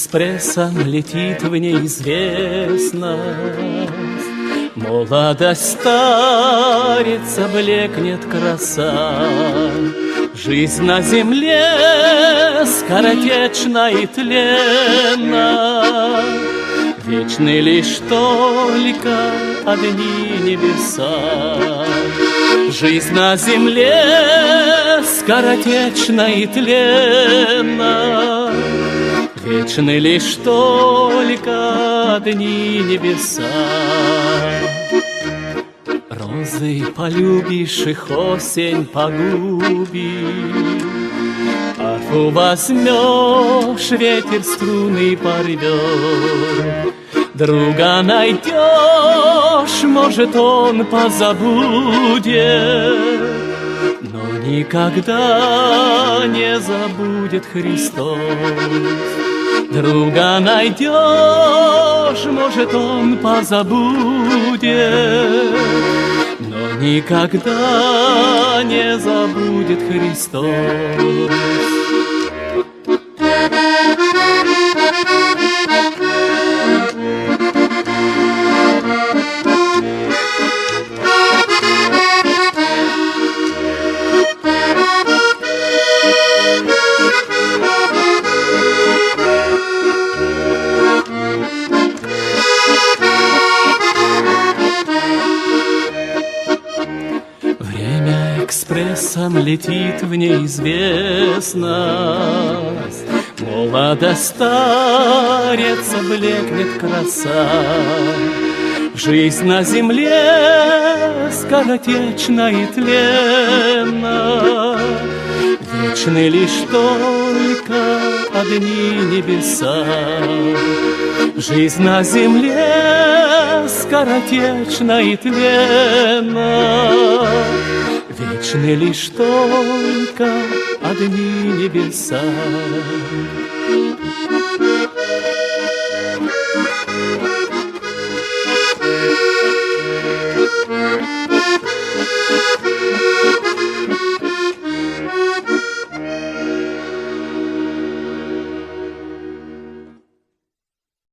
экспрессом летит в неизвестность. Молодость старится, блекнет краса. Жизнь на земле скоротечна и тленна. Вечны лишь только одни небеса. Жизнь на земле скоротечна и тленна. Вечны лишь только одни небеса. Розы полюбишь, их осень погубит. Арфу возьмешь, ветер струны порвет. Друга найдешь, может, он позабудет, но никогда не забудет Христос. Друга найдешь, может, он позабудет, но никогда не забудет Христос. Экспрессом летит в неизвестность. Молодость старится, блекнет краса. Жизнь на земле скоротечна и тленна. Вечны лишь только одни небеса. Жизнь на земле скоротечна и тленна. Вечны лишь только одни небеса.